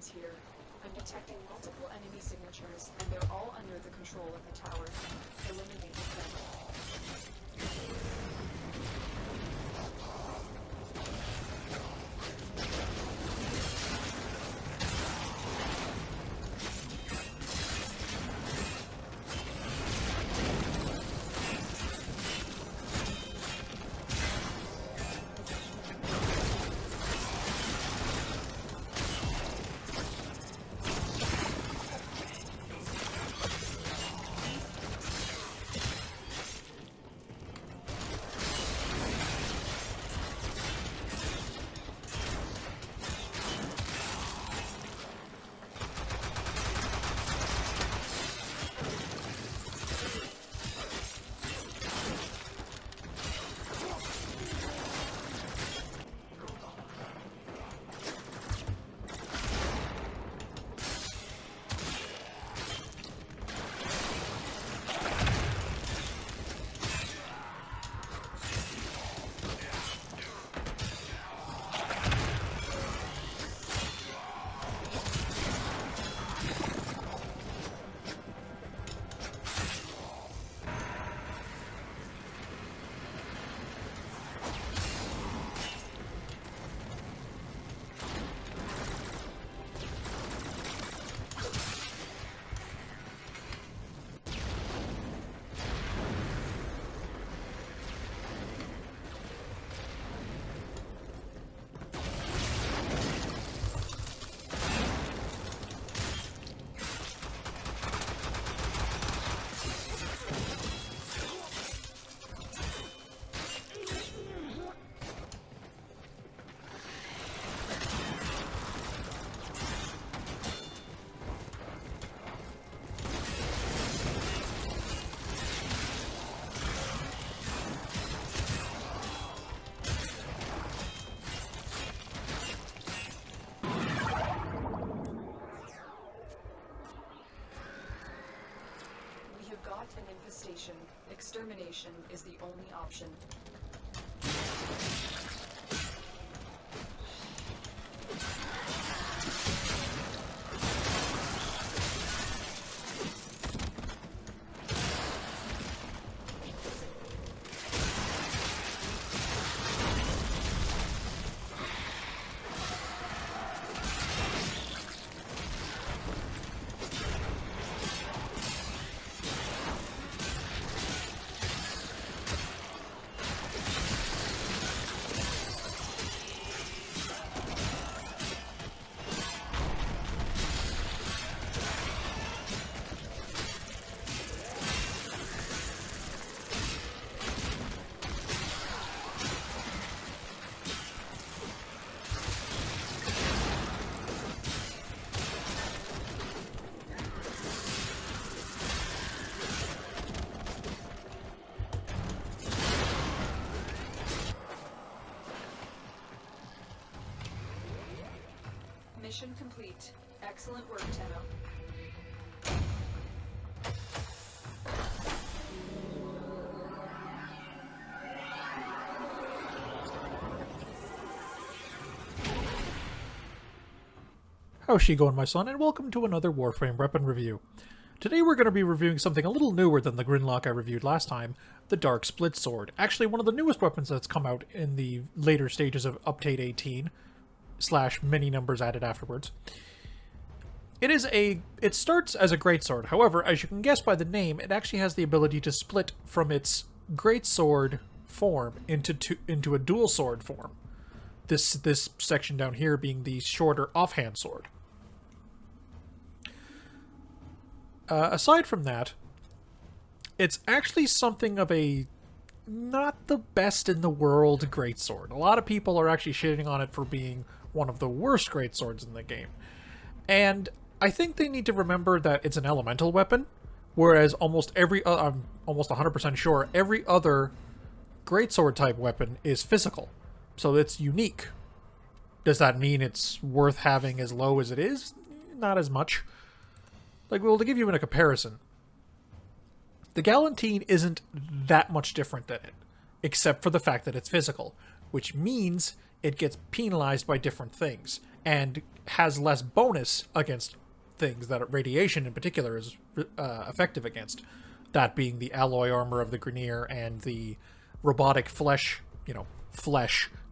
zones here. I'm detecting multiple enemy signatures, and they're all under the control of the tower. Eliminate them. An infestation. Extermination is the only option. Mission complete. Excellent work, Tenno. How's she going, my son, and welcome to another Warframe weapon review. Today we're going to be reviewing something a little newer than the Grinlock I reviewed last time, the Dark Split Sword. Actually, one of the newest weapons that's come out in the later stages of Update 18, / many numbers added afterwards. It starts as a greatsword. However, as you can guess by the name, it actually has the ability to split from its greatsword form into a dual sword form. This section down here being the shorter offhand sword. Aside from that, it's actually something of a not the best in the world greatsword. A lot of people are actually shitting on it for being one of the worst greatswords in the game. And I think they need to remember that it's an elemental weapon, whereas I'm almost 100% sure every other greatsword type weapon is physical. So it's unique. Does that mean it's worth having as low as it is? Not as much. Like, well, to give you a comparison, the Galantine isn't that much different than it, except for the fact that it's physical, which means it gets penalized by different things. and has less bonus against things that radiation in particular is effective against. That being the alloy armor of the Grineer and the robotic flesh,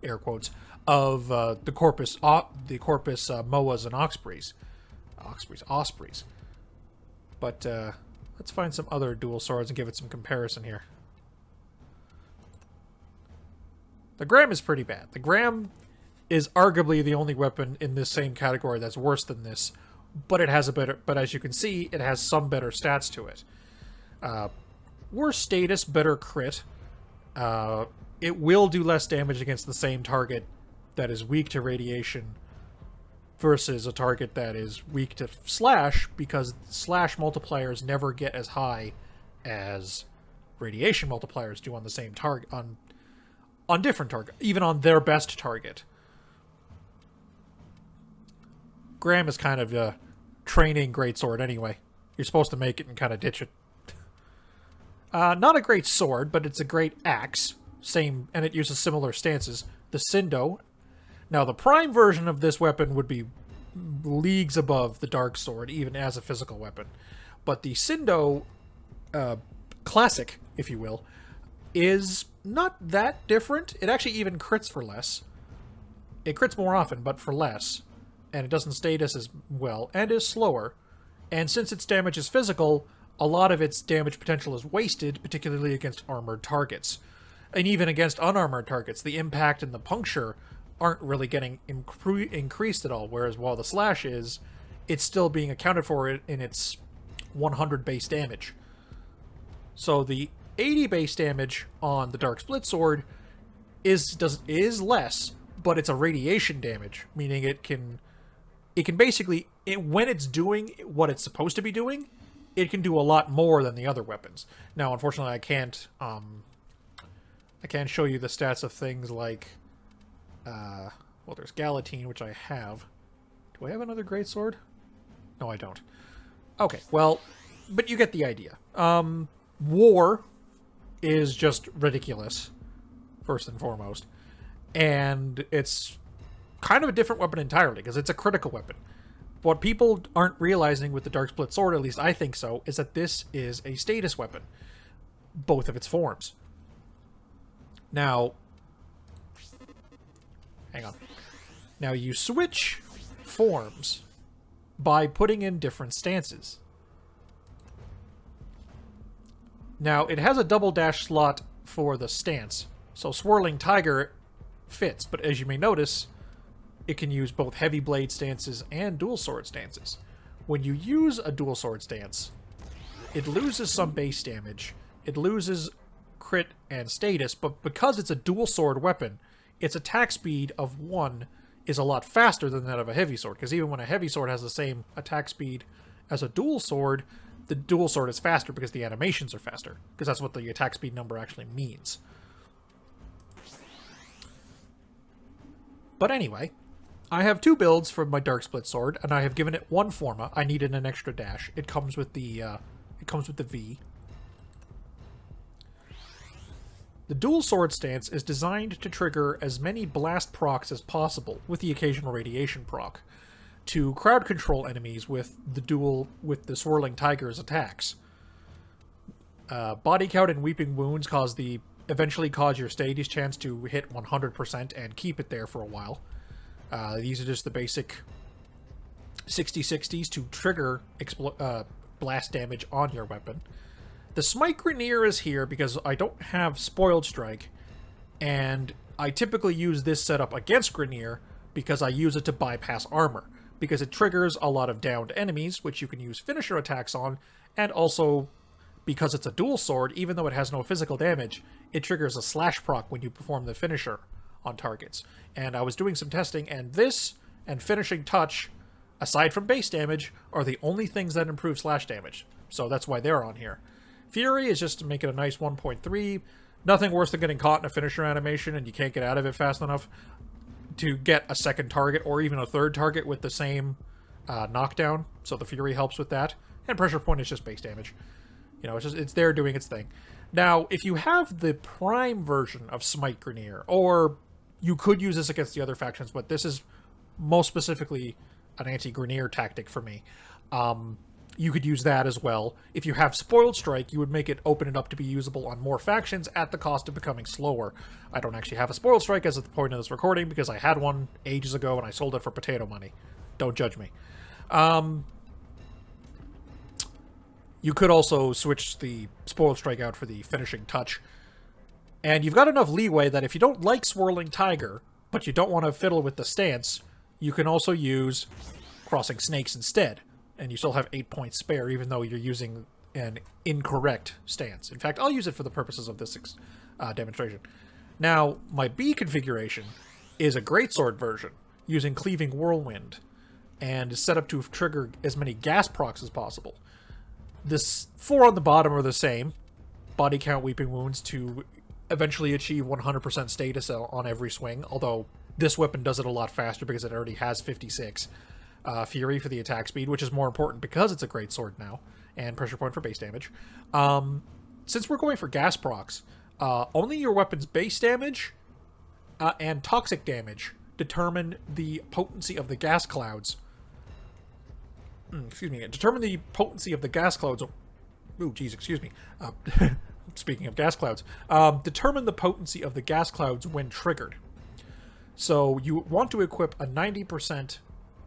air quotes, of the Corpus Moas and Ospreys. But let's find some other dual swords and give it some comparison here. The Graham is pretty bad. The Graham is arguably the only weapon in this same category that's worse than this, but it has a better. But as you can see, it has some better stats to it. Worse status, better crit. It will do less damage against the same target that is weak to radiation versus a target that is weak to slash, because slash multipliers never get as high as radiation multipliers do on the same target, on different target, even on their best target. Graham is kind of a training greatsword anyway. You're supposed to make it and kind of ditch it. Not a great sword, but it's a great axe. Same, and it uses similar stances. The Sindo. Now, the prime version of this weapon would be leagues above the Dark Sword, even as a physical weapon. But the Sindo Classic, if you will, is not that different. It actually even crits for less. It crits more often, but for less. And it doesn't status as well, and is slower. And since its damage is physical, a lot of its damage potential is wasted, particularly against armored targets. And even against unarmored targets, the impact and the puncture aren't really getting increased at all, whereas while the slash is, it's still being accounted for in its 100 base damage. So the 80 base damage on the Dark Split Sword is less, but it's a radiation damage, meaning it can basically, when it's doing what it's supposed to be doing, it can do a lot more than the other weapons. Now, unfortunately, I can't show you the stats of things like, well, there's Galatine, which I have. Do I have another greatsword? No, I don't. Okay, well, but you get the idea. War is just ridiculous, first and foremost. And it's kind of a different weapon entirely, because it's a critical weapon. What people aren't realizing with the Dark Split Sword, at least I think so, is that this is a status weapon. Both of its forms. Now, hang on. Now you switch forms by putting in different stances. Now, it has a double dash slot for the stance, so Swirling Tiger fits, but as you may notice, it can use both heavy blade stances and dual sword stances. When you use a dual sword stance, it loses some base damage, it loses crit and status, but because it's a dual sword weapon, its attack speed of 1 is a lot faster than that of a heavy sword, because even when a heavy sword has the same attack speed as a dual sword, the dual sword is faster because the animations are faster, because that's what the attack speed number actually means. But anyway, I have 2 builds for my Dark Split Sword, and I have given it 1 forma. I needed an extra dash. It comes with the V. The dual sword stance is designed to trigger as many blast procs as possible, with the occasional radiation proc, to crowd control enemies with the Swirling Tiger's attacks. Body count and weeping wounds eventually cause your status chance to hit 100% and keep it there for a while. These are just the basic 60/60s to trigger blast damage on your weapon. The Smite Grineer is here because I don't have Spoiled Strike, and I typically use this setup against Grineer because I use it to bypass armor, because it triggers a lot of downed enemies, which you can use finisher attacks on, and also because it's a dual sword, even though it has no physical damage, it triggers a slash proc when you perform the finisher on targets. And I was doing some testing, and this and Finishing Touch, aside from base damage, are the only things that improve slash damage. So that's why they're on here. Fury is just to make it a nice 1.3. Nothing worse than getting caught in a finisher animation and you can't get out of it fast enough to get a second target or even a third target with the same knockdown. So the Fury helps with that. And Pressure Point is just base damage. You know, it's there doing its thing. Now, if you have the prime version of Smite Grineer, or you could use this against the other factions, but this is most specifically an anti-Grineer tactic for me. You could use that as well. If you have Spoiled Strike, you would make it open it up to be usable on more factions at the cost of becoming slower. I don't actually have a Spoiled Strike as of the point of this recording because I had one ages ago and I sold it for potato money. Don't judge me. You could also switch the Spoiled Strike out for the Finishing Touch. And you've got enough leeway that if you don't like Swirling Tiger, but you don't want to fiddle with the stance, you can also use Crossing Snakes instead. And you still have 8 points spare, even though you're using an incorrect stance. In fact, I'll use it for the purposes of this demonstration. Now, my B configuration is a Greatsword version, using Cleaving Whirlwind, and is set up to trigger as many gas procs as possible. This 4 on the bottom are the same. Body count, Weeping Wounds, to eventually achieve 100% status on every swing, although this weapon does it a lot faster because it already has 56. Fury for the attack speed, which is more important because it's a great sword now, and pressure point for base damage. Since we're going for gas procs, only your weapon's base damage and toxic damage determine the potency of the gas clouds. Determine the potency of the gas clouds. Ooh, geez, excuse me. Speaking of gas clouds, determine the potency of the gas clouds when triggered. So you want to equip a 90%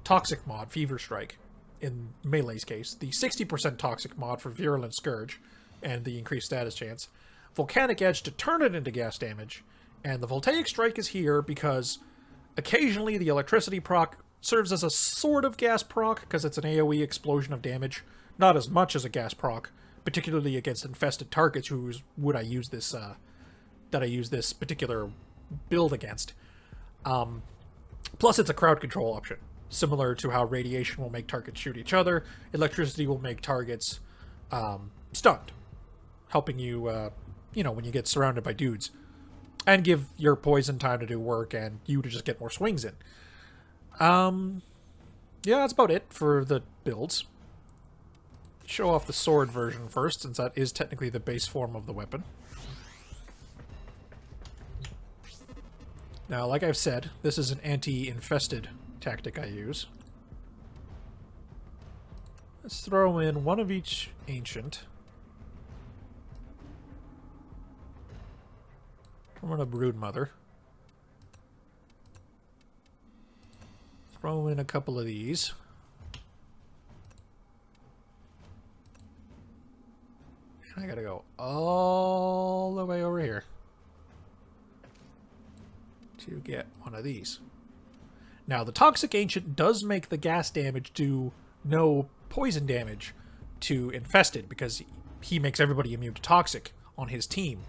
Toxic mod, Fever Strike, in Melee's case, the 60% Toxic mod for Virulent Scourge, and the increased status chance, Volcanic Edge to turn it into gas damage, and the Voltaic Strike is here because occasionally the Electricity proc serves as a sort of gas proc, because it's an AoE explosion of damage, not as much as a gas proc, particularly against infested targets that I use this particular build against. Plus it's a crowd control option. Similar to how radiation will make targets shoot each other, electricity will make targets stunned, helping you, when you get surrounded by dudes, and give your poison time to do work and you to just get more swings in. Yeah, that's about it for the builds. Show off the sword version first, since that is technically the base form of the weapon. Now, like I've said, this is an anti-infested tactic I use. Let's throw in one of each ancient. I'm gonna Broodmother. Throw in a couple of these. And I gotta go all the way over here to get one of these. Now, the Toxic Ancient does make the gas damage do no poison damage to Infested, because he makes everybody immune to Toxic on his team.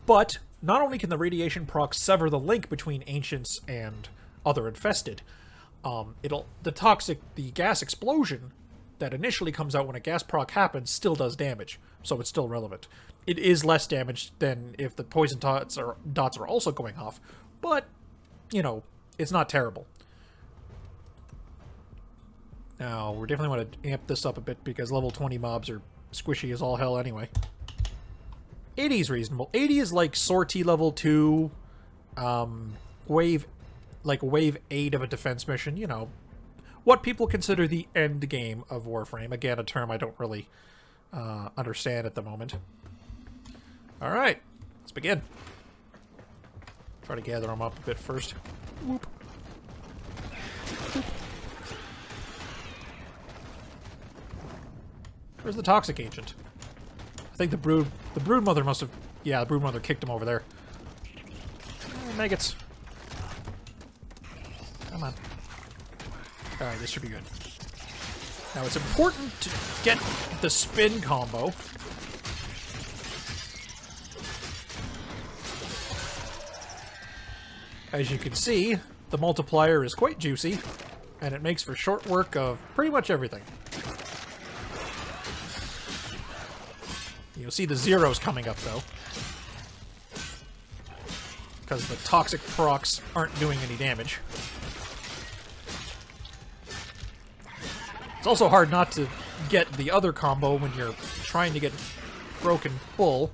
But not only can the Radiation proc sever the link between Ancients and other Infested, the gas explosion that initially comes out when a gas proc happens still does damage, so it's still relevant. It is less damage than if the poison dots are also going off, but, it's not terrible. Now, we definitely want to amp this up a bit because level 20 mobs are squishy as all hell anyway. 80 is reasonable. 80 is like sortie level 2, wave 8 of a defense mission, what people consider the end game of Warframe. Again, a term I don't really understand at the moment. Alright, let's begin. Try to gather them up a bit first. Whoop. Where's the Toxic Ancient? I think the Broodmother must have... Yeah, the Broodmother kicked him over there. Maggots. Come on. Alright, this should be good. Now, it's important to get the spin combo. As you can see, the multiplier is quite juicy, and it makes for short work of pretty much everything. You'll see the zeros coming up, though, because the toxic procs aren't doing any damage. It's also hard not to get the other combo when you're trying to get broken full,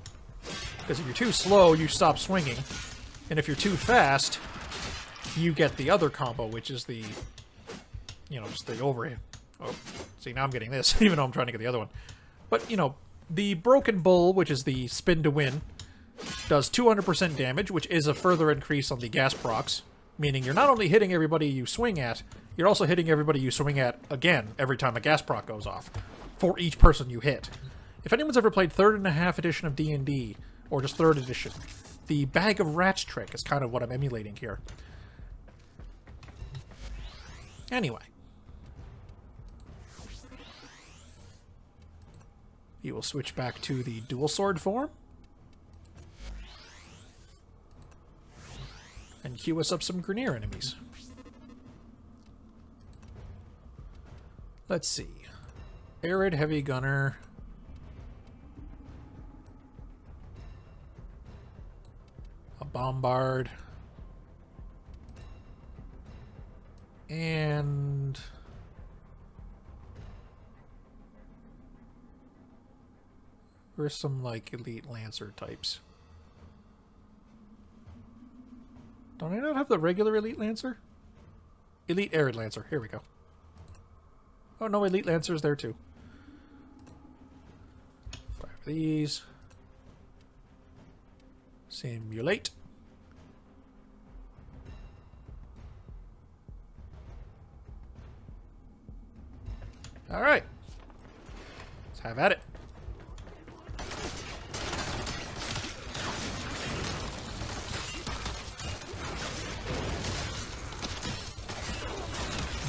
because if you're too slow, you stop swinging, and if you're too fast, you get the other combo, which is the, you know, just the overhand. Oh, see, now I'm getting this, even though I'm trying to get the other one. But, you know, the Broken Bull, which is the spin to win, does 200% damage, which is a further increase on the gas procs, meaning you're not only hitting everybody you swing at, you're also hitting everybody you swing at again every time a gas proc goes off, for each person you hit. If anyone's ever played 3rd and a half edition of D&D, or just 3rd edition, the Bag of Rats trick is kind of what I'm emulating here. Anyway. You will switch back to the dual sword form. And queue us up some Grineer enemies. Let's see. Arid Heavy Gunner. A Bombard. And... where's some, like, Elite Lancer types? Don't I not have the regular Elite Lancer? Elite Arid Lancer. Here we go. Oh, no, Elite Lancer's there, too. 5 of these. Simulate. Alright. Let's have at it.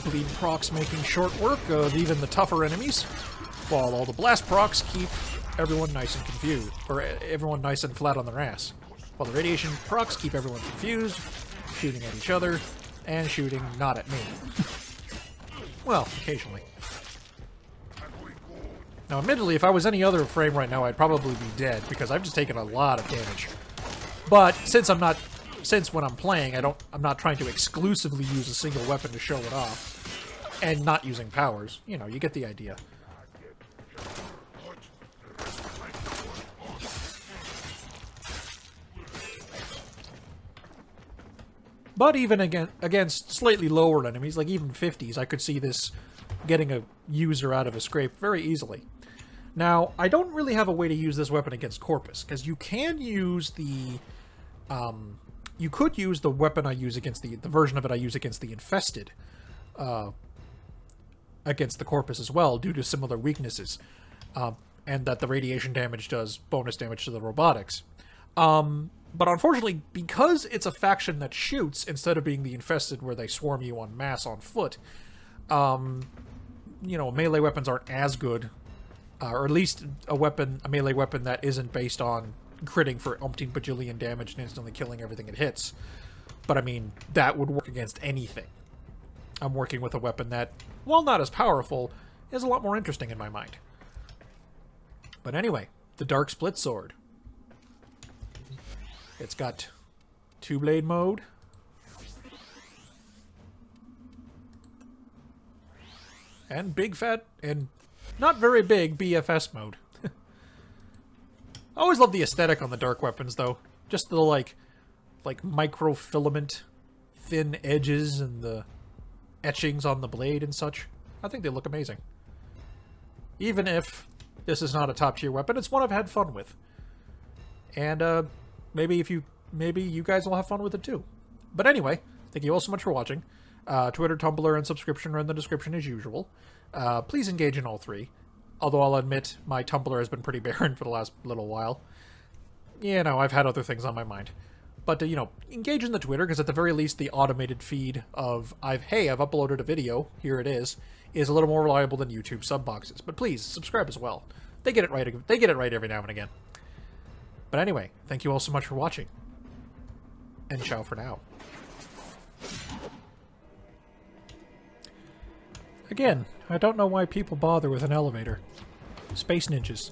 Bleed procs making short work of even the tougher enemies, while all the blast procs keep everyone nice and confused, or everyone nice and flat on their ass. While the radiation procs keep everyone confused, shooting at each other, and shooting not at me. Well, occasionally. Now, admittedly, if I was any other frame right now, I'd probably be dead, because I've just taken a lot of damage. But since when I'm playing, I'm not trying to exclusively use a single weapon to show it off, and not using powers. You know, you get the idea. But even against slightly lower enemies, like even 50s, I could see this getting a user out of a scrape very easily. Now, I don't really have a way to use this weapon against Corpus, because you can use the... you could use the weapon I use against the version of it I use against the Infested, against the Corpus as well, due to similar weaknesses, and that the radiation damage does bonus damage to the robotics. But unfortunately, because it's a faction that shoots, instead of being the Infested where they swarm you en masse on foot, you know, melee weapons aren't as good, or at least a melee weapon that isn't based on critting for umpteen bajillion damage and instantly killing everything it hits. But I mean, that would work against anything. I'm working with a weapon that, while not as powerful, is a lot more interesting in my mind. But anyway, the Dark Split Sword. It's got 2-blade mode. And big fat, and not very big BFS mode. I always love the aesthetic on the dark weapons, though. Just the, like microfilament thin edges and the etchings on the blade and such. I think they look amazing. Even if this is not a top-tier weapon, it's one I've had fun with. And, maybe you guys will have fun with it, too. But anyway, thank you all so much for watching. Twitter, Tumblr, and subscription are in the description as usual. Please engage in all three. Although I'll admit, my Tumblr has been pretty barren for the last little while. You know, I've had other things on my mind. But, you know, engage in the Twitter, because at the very least, the automated feed of, I've uploaded a video, here it is a little more reliable than YouTube sub boxes. But please, subscribe as well. They get it right. They get it right every now and again. But anyway, thank you all so much for watching. And ciao for now. Again, I don't know why people bother with an elevator. Space ninjas.